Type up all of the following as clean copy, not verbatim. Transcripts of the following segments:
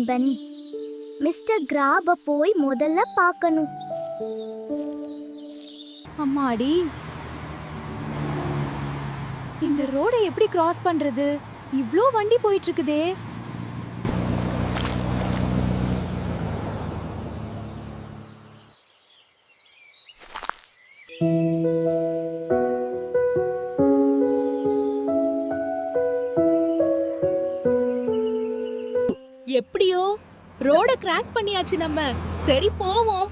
நண்பன். மிஸ்டர் கிராப போய் முதல்ல பார்க்கணும். அம்மாடி, இந்த ரோடை எப்படி கிராஸ் பண்றது? இவ்ளோ வண்டி போயிட்டு இருக்குதே. எப்படியோ ரோட கிராஸ் பண்ணியாச்சு நம்ம. சரி போவோம்.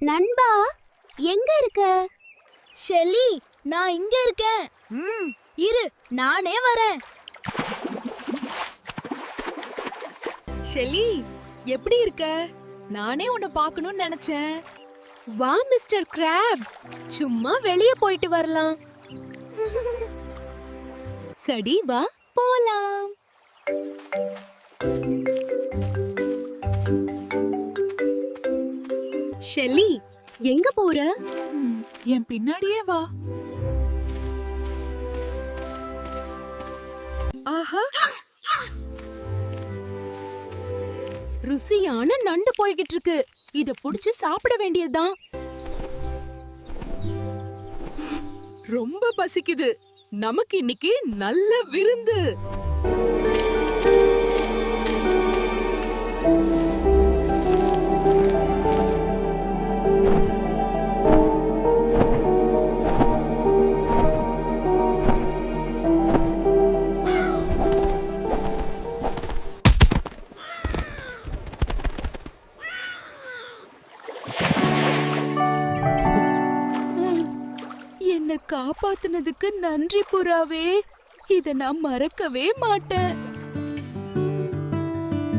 நண்பா, எங்க இருக்க? ஷெல்லி, நான் இங்க இருக்கேன். இரு, நானே வரேன். ஷெல்லி, எப்படி இருக்க? நானே உன்னை பார்க்கணும்னு நினைச்சேன். வா மிஸ்டர் கிராப், சும்மா வெளியே போயிட்டு வரலாம். சரி வா போலாம். ஷெல்லி, எங்க போற? என் பின்னாடியே வா. ஆஹா, ருசியான நண்டு போய்கிட்டு இருக்கு. இத புடிச்சு சாப்பிட வேண்டியதுதான். ரொம்ப பசிக்குது. நமக்கு இன்னைக்கு நல்ல விருந்து. என்ன காப்பாத்துனதுக்கு நன்றி புறாவே. இத நான் மறக்கவே மாட்டேன்.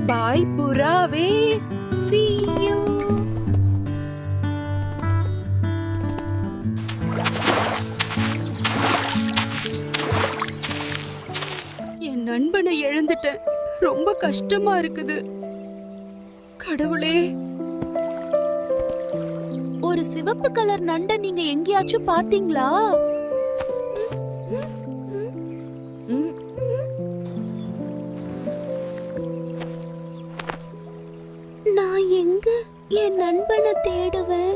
பாய் புறாவே. See you. என் நண்பனை இழந்துட்டேன். ரொம்ப கஷ்டமா இருக்குது. கடவுளே, ஒரு சிவப்பு கலர் நண்டை நீங்க எங்கேயாச்சும் பாத்தீங்களா? நான் எங்க என் நண்பனை தேடுவேன்?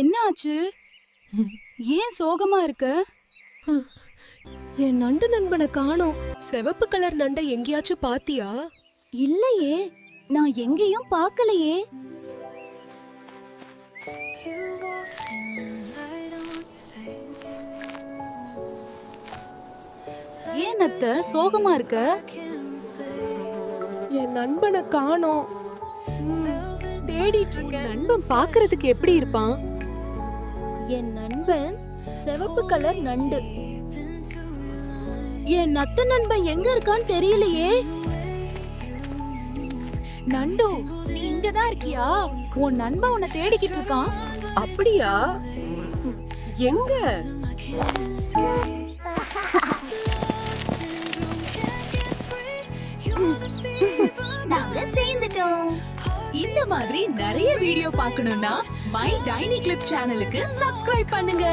என்னாச்சு? ஏன் சோகமா இருக்க? என் நண்டு நண்பனை காணோம். சிவப்பு கலர் நண்டை எங்கேயாச்சும் பாத்தியா? இல்லையே, நான் எங்கேயும் பார்க்கலையே. ஏன் அத்தை சோகமா இருக்க? என் நண்பனை காணோம். தேடிட்டு இருக்கேன். நண்பன் பாக்குறதுக்கு எப்படி இருப்பான்? என் நண்பன் சிவப்பு கலர் நண்டு. என் நத்த நண்பன் எங்க இருக்கான்னு தெரியலையே. நண்டு, நீ இங்கதான் இருக்கியா? உன் நண்பன் உன்னை தேடிக்கிட்டு இருக்கான். அப்படியா? எங்க? நாங்க சேர்ந்துட்டோம். இந்த மாதிரி நிறைய வீடியோ பார்க்கணும்னா மை டைனி கிளிப் சேனலுக்கு சப்ஸ்கிரைப் பண்ணுங்க.